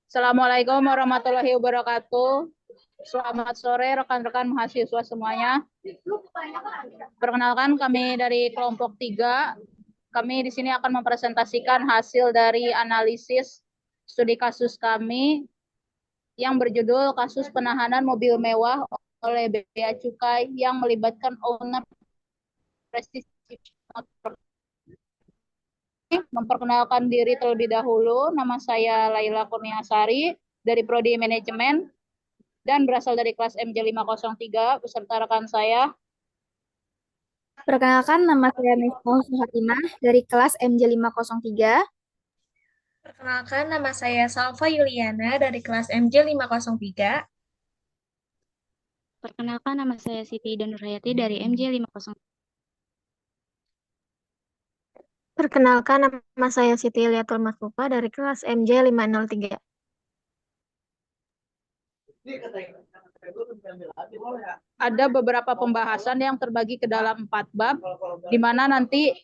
Assalamualaikum warahmatullahi wabarakatuh. Selamat sore rekan-rekan mahasiswa semuanya. Perkenalkan kami dari kelompok 3. Kami di sini akan mempresentasikan hasil dari analisis studi kasus kami yang berjudul kasus penahanan mobil mewah oleh Bea Cukai yang melibatkan owner Prestige. Memperkenalkan diri terlebih dahulu, nama saya Laila Kurniasari dari Prodi Manajemen dan berasal dari kelas MJ503 beserta rekan saya. Perkenalkan, nama saya Miftah Suhatimah dari kelas MJ503. Perkenalkan, nama saya Salva Yuliana dari kelas MJ503. Perkenalkan, nama saya Siti Nurhayati dari MJ50. Perkenalkan, nama saya Siti Liatul Maslufa dari kelas MJ503. Ada beberapa pembahasan yang terbagi ke dalam 4 bab, di mana nanti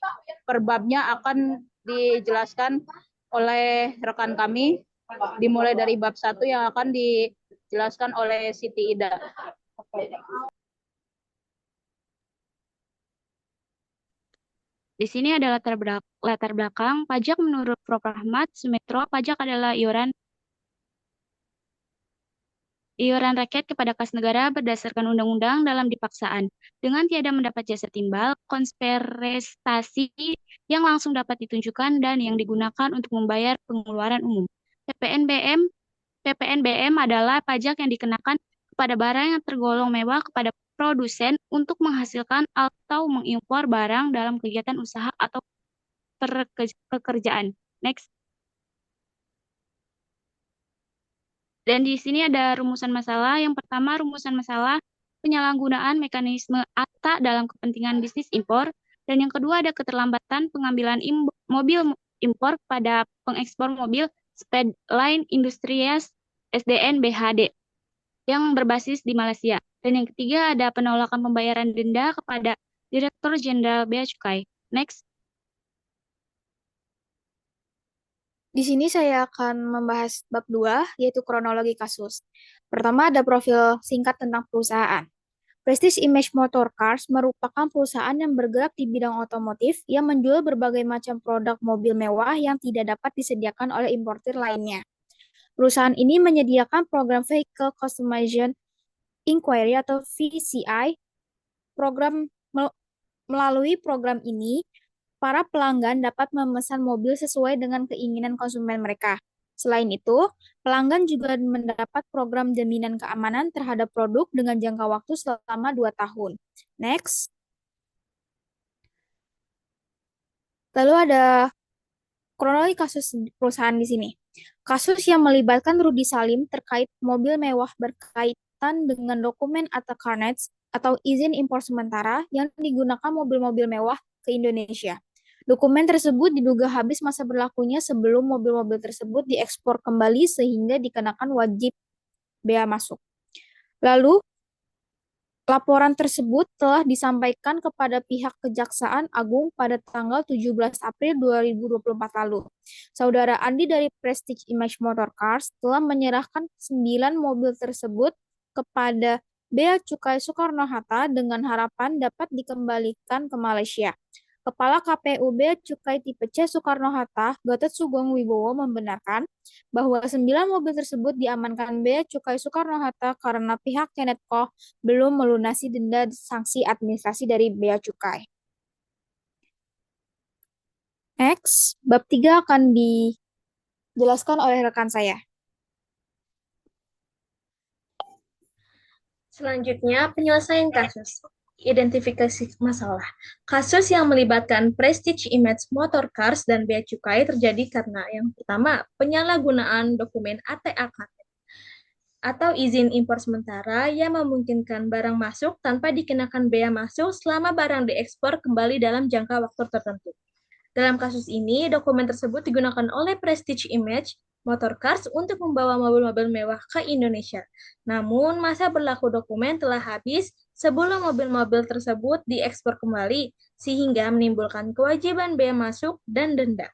per babnya akan dijelaskan oleh rekan kami, dimulai dari bab 1 yang akan dijelaskan oleh Siti Ida. Di sini ada latar belakang pajak menurut Prof. Rahmat Sumitro. Pajak adalah iuran rakyat kepada kas negara berdasarkan undang-undang dalam dipaksaan. Dengan tiada mendapat jasa timbal, konspirasi yang langsung dapat ditunjukkan dan yang digunakan untuk membayar pengeluaran umum. PPNBM adalah pajak yang dikenakan kepada barang yang tergolong mewah kepada produsen untuk menghasilkan atau mengimpor barang dalam kegiatan usaha atau pekerjaan. Next. Dan di sini ada rumusan masalah. Yang pertama, rumusan masalah penyalahgunaan mekanisme ATA dalam kepentingan bisnis impor. Dan yang kedua ada keterlambatan pengambilan mobil impor pada pengekspor mobil Speedline Industries SDN BHD yang berbasis di Malaysia. Dan yang ketiga ada penolakan pembayaran denda kepada Direktur Jenderal Bea Cukai. Next. Di sini saya akan membahas bab 2, yaitu kronologi kasus. Pertama ada profil singkat tentang perusahaan. Prestige Image Motor Cars merupakan perusahaan yang bergerak di bidang otomotif yang menjual berbagai macam produk mobil mewah yang tidak dapat disediakan oleh importir lainnya. Perusahaan ini menyediakan program Vehicle Customization Inquiry atau VCI. Melalui program ini, para pelanggan dapat memesan mobil sesuai dengan keinginan konsumen mereka. Selain itu, pelanggan juga mendapat program jaminan keamanan terhadap produk dengan jangka waktu selama 2 tahun. Next. Lalu ada kronologi kasus perusahaan di sini. Kasus yang melibatkan Rudy Salim terkait mobil mewah berkaitan dengan dokumen atau carnets atau izin impor sementara yang digunakan mobil-mobil mewah ke Indonesia. Dokumen tersebut diduga habis masa berlakunya sebelum mobil-mobil tersebut diekspor kembali sehingga dikenakan wajib bea masuk. Lalu, laporan tersebut telah disampaikan kepada pihak Kejaksaan Agung pada tanggal 17 April 2024 lalu. Saudara Andi dari Prestige Image Motor Cars telah menyerahkan 9 mobil tersebut kepada Bea Cukai Soekarno-Hatta dengan harapan dapat dikembalikan ke Malaysia. Kepala KPU Bea Cukai tipe C Soekarno-Hatta, Gatot Sugeng Wibowo membenarkan bahwa 9 mobil tersebut diamankan Bea Cukai Soekarno-Hatta karena pihak Kenetco belum melunasi denda sanksi administrasi dari Bea Cukai. Next, bab 3 akan dijelaskan oleh rekan saya. Selanjutnya, penyelesaian kasus. Identifikasi masalah. Kasus yang melibatkan Prestige Image Motor Cars dan Bea Cukai terjadi karena yang pertama, penyalahgunaan dokumen ATA atau izin impor sementara yang memungkinkan barang masuk tanpa dikenakan bea masuk selama barang diekspor kembali dalam jangka waktu tertentu. Dalam kasus ini, dokumen tersebut digunakan oleh Prestige Image Motor Cars untuk membawa mobil-mobil mewah ke Indonesia. Namun, masa berlaku dokumen telah habis sebelum mobil-mobil tersebut diekspor kembali, sehingga menimbulkan kewajiban bea masuk dan denda.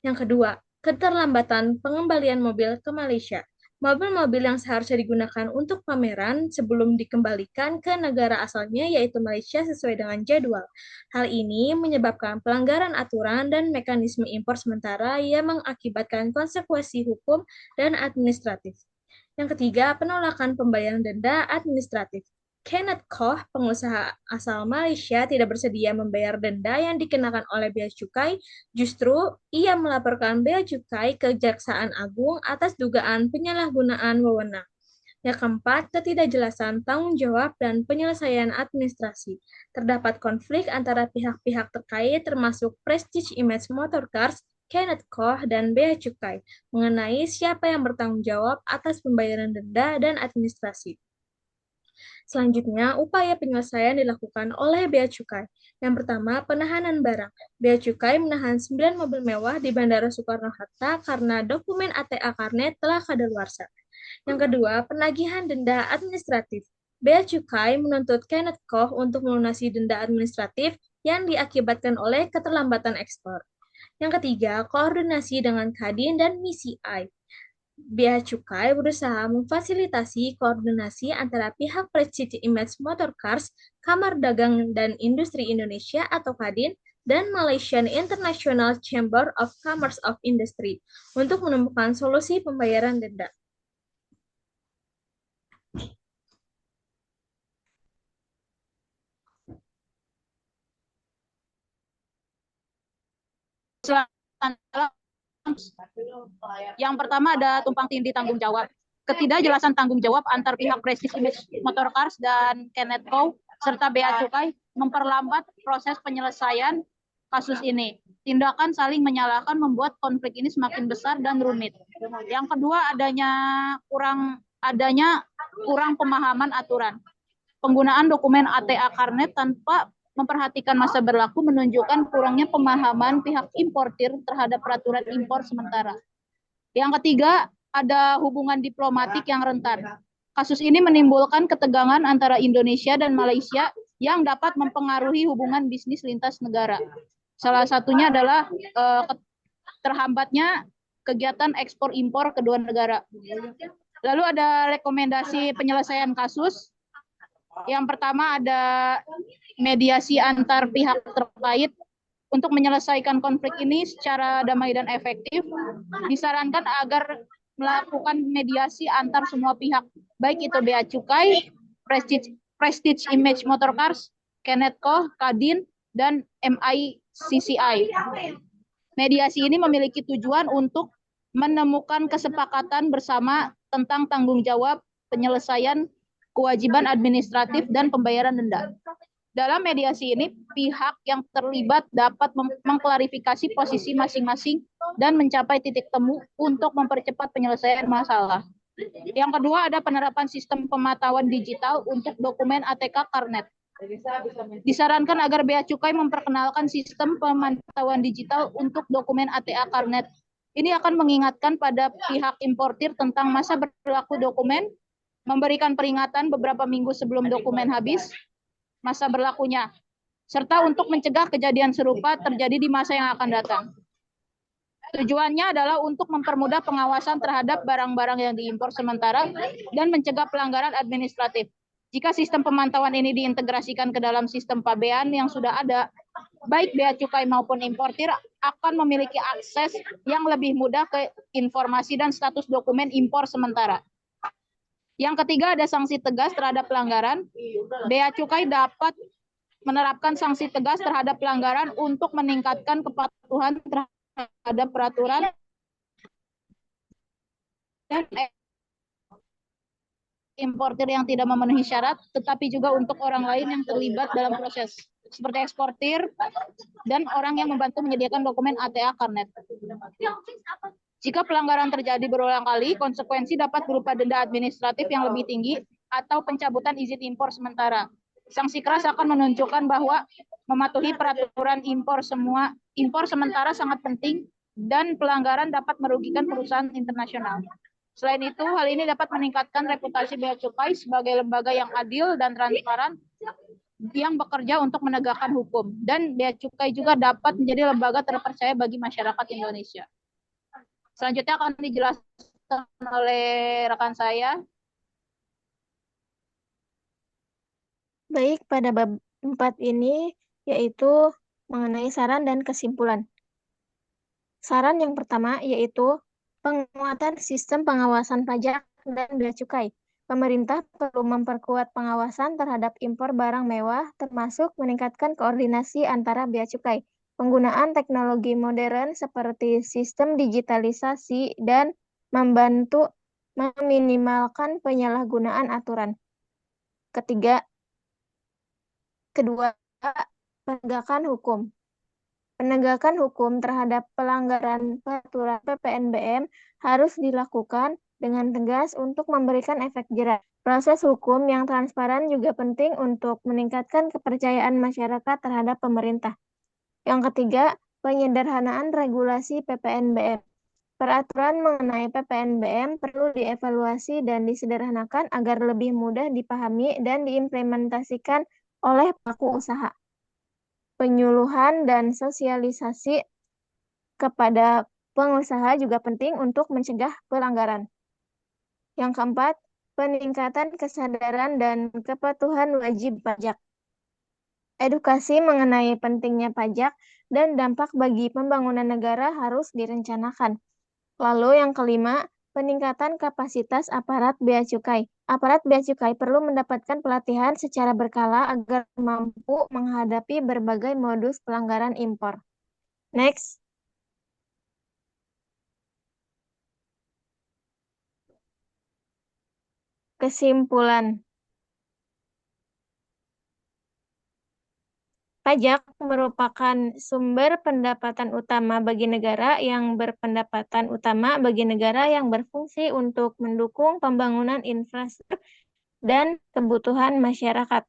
Yang kedua, keterlambatan pengembalian mobil ke Malaysia. Mobil-mobil yang seharusnya digunakan untuk pameran sebelum dikembalikan ke negara asalnya yaitu Malaysia sesuai dengan jadwal. Hal ini menyebabkan pelanggaran aturan dan mekanisme impor sementara yang mengakibatkan konsekuensi hukum dan administratif. Yang ketiga, penolakan pembayaran denda administratif. Kenneth Koh, pengusaha asal Malaysia, tidak bersedia membayar denda yang dikenakan oleh Bea Cukai. Justru, ia melaporkan Bea Cukai ke Kejaksaan Agung atas dugaan penyalahgunaan wewenang. Yang keempat, ketidakjelasan tanggung jawab dan penyelesaian administrasi. Terdapat konflik antara pihak-pihak terkait termasuk Prestige Image Motorcars, Kenneth Koh, dan Bea Cukai mengenai siapa yang bertanggung jawab atas pembayaran denda dan administrasi. Selanjutnya, upaya penyelesaian dilakukan oleh Bea Cukai. Yang pertama, penahanan barang. Bea Cukai menahan 9 mobil mewah di Bandara Soekarno-Hatta karena dokumen ATA Karnet telah kadaluarsa. Yang kedua, penagihan denda administratif. Bea Cukai menuntut Kenneth Koh untuk melunasi denda administratif yang diakibatkan oleh keterlambatan ekspor. Yang ketiga, koordinasi dengan Kadin dan MISI. Bea Cukai berusaha memfasilitasi koordinasi antara pihak Prestige Image Motorcars, Kamar Dagang dan Industri Indonesia atau Kadin, dan Malaysian International Chamber of Commerce of Industry untuk menemukan solusi pembayaran denda. Yang pertama ada tumpang tindih tanggung jawab. Ketidakjelasan tanggung jawab antar pihak Prestige Image Motorcars dan Kenneth Koh serta Bea Cukai memperlambat proses penyelesaian kasus ini. Tindakan saling menyalahkan membuat konflik ini semakin besar dan rumit. Yang kedua adanya kurang pemahaman aturan. Penggunaan dokumen ATA Karnet tanpa memperhatikan masa berlaku menunjukkan kurangnya pemahaman pihak importir terhadap peraturan impor sementara. Yang ketiga, ada hubungan diplomatik yang rentan. Kasus ini menimbulkan ketegangan antara Indonesia dan Malaysia yang dapat mempengaruhi hubungan bisnis lintas negara. Salah satunya adalah terhambatnya kegiatan ekspor impor kedua negara. Lalu ada rekomendasi penyelesaian kasus. Yang pertama ada mediasi antar pihak terkait untuk menyelesaikan konflik ini secara damai dan efektif. Disarankan agar melakukan mediasi antar semua pihak, baik itu Bea Cukai, Prestige Image Motorcars, Kenneth Koh, Kadin, dan MICCI. Mediasi ini memiliki tujuan untuk menemukan kesepakatan bersama tentang tanggung jawab, penyelesaian kewajiban administratif, dan pembayaran denda. Dalam mediasi ini, pihak yang terlibat dapat mengklarifikasi posisi masing-masing dan mencapai titik temu untuk mempercepat penyelesaian masalah. Yang kedua, ada penerapan sistem pemantauan digital untuk dokumen ATK Karnet. Disarankan agar Bea Cukai memperkenalkan sistem pemantauan digital untuk dokumen ATA Karnet. Ini akan mengingatkan pada pihak importir tentang masa berlaku dokumen, memberikan peringatan beberapa minggu sebelum dokumen habis masa berlakunya, serta untuk mencegah kejadian serupa terjadi di masa yang akan datang. Tujuannya adalah untuk mempermudah pengawasan terhadap barang-barang yang diimpor sementara dan mencegah pelanggaran administratif. Jika sistem pemantauan ini diintegrasikan ke dalam sistem pabean yang sudah ada, baik Bea Cukai maupun importir akan memiliki akses yang lebih mudah ke informasi dan status dokumen impor sementara. Yang ketiga, ada sanksi tegas terhadap pelanggaran. Bea Cukai dapat menerapkan sanksi tegas terhadap pelanggaran untuk meningkatkan kepatuhan terhadap peraturan dan importir yang tidak memenuhi syarat, tetapi juga untuk orang lain yang terlibat dalam proses, seperti eksportir dan orang yang membantu menyediakan dokumen ATA Karnet. Jika pelanggaran terjadi berulang kali, konsekuensi dapat berupa denda administratif yang lebih tinggi atau pencabutan izin impor sementara. Sanksi keras akan menunjukkan bahwa mematuhi peraturan impor sementara sangat penting dan pelanggaran dapat merugikan perusahaan internasional. Selain itu, hal ini dapat meningkatkan reputasi Bea Cukai sebagai lembaga yang adil dan transparan yang bekerja untuk menegakkan hukum. Dan Bea Cukai juga dapat menjadi lembaga terpercaya bagi masyarakat Indonesia. Selanjutnya akan dijelaskan oleh rekan saya. Baik, pada bab 4 ini yaitu mengenai saran dan kesimpulan. Saran yang pertama yaitu penguatan sistem pengawasan pajak dan bea cukai. Pemerintah perlu memperkuat pengawasan terhadap impor barang mewah, termasuk meningkatkan koordinasi antara bea cukai, penggunaan teknologi modern seperti sistem digitalisasi, dan membantu meminimalkan penyalahgunaan aturan. Kedua, penegakan hukum. Penegakan hukum terhadap pelanggaran peraturan PPNBM harus dilakukan dengan tegas untuk memberikan efek jera. Proses hukum yang transparan juga penting untuk meningkatkan kepercayaan masyarakat terhadap pemerintah. Yang ketiga, penyederhanaan regulasi PPNBM. Peraturan mengenai PPNBM perlu dievaluasi dan disederhanakan agar lebih mudah dipahami dan diimplementasikan oleh pelaku usaha. Penyuluhan dan sosialisasi kepada pengusaha juga penting untuk mencegah pelanggaran. Yang keempat, peningkatan kesadaran dan kepatuhan wajib pajak. Edukasi mengenai pentingnya pajak dan dampak bagi pembangunan negara harus direncanakan. Lalu yang kelima, peningkatan kapasitas aparat bea cukai. Aparat bea cukai perlu mendapatkan pelatihan secara berkala agar mampu menghadapi berbagai modus pelanggaran impor. Next. Kesimpulan. Pajak merupakan sumber pendapatan utama bagi negara yang berpendapatan utama bagi negara yang berfungsi untuk mendukung pembangunan infrastruktur dan kebutuhan masyarakat.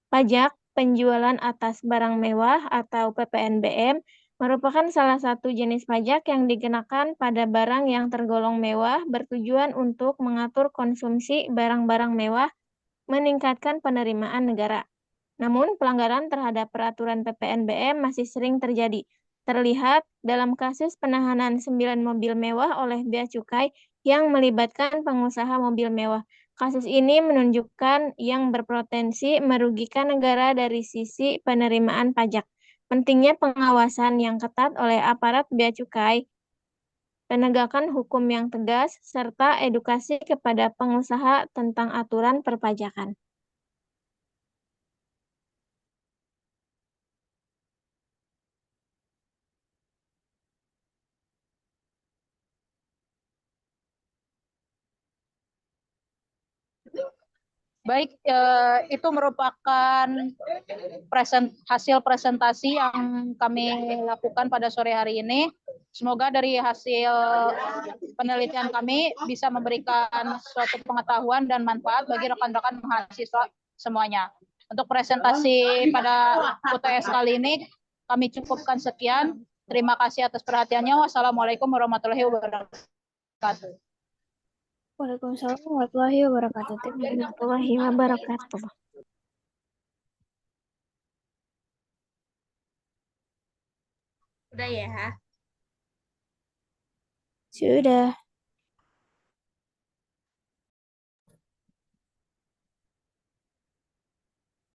Pajak penjualan atas barang mewah atau PPNBM merupakan salah satu jenis pajak yang dikenakan pada barang yang tergolong mewah bertujuan untuk mengatur konsumsi barang-barang mewah, meningkatkan penerimaan negara. Namun, pelanggaran terhadap peraturan PPNBM masih sering terjadi. Terlihat dalam kasus penahanan 9 mobil mewah oleh Bea Cukai yang melibatkan pengusaha mobil mewah. Kasus ini menunjukkan yang berpotensi merugikan negara dari sisi penerimaan pajak. Pentingnya pengawasan yang ketat oleh aparat Bea Cukai, penegakan hukum yang tegas, serta edukasi kepada pengusaha tentang aturan perpajakan. Baik, itu merupakan hasil presentasi yang kami lakukan pada sore hari ini. Semoga dari hasil penelitian kami bisa memberikan suatu pengetahuan dan manfaat bagi rekan-rekan mahasiswa semuanya. Untuk presentasi pada UTS kali ini kami cukupkan sekian. Terima kasih atas perhatiannya. Wassalamualaikum warahmatullahi wabarakatuh. Waalaikumsalam warahmatullahi wabarakatuh. Warahmatullahi wabarakatuh. Udah ya. Sudah.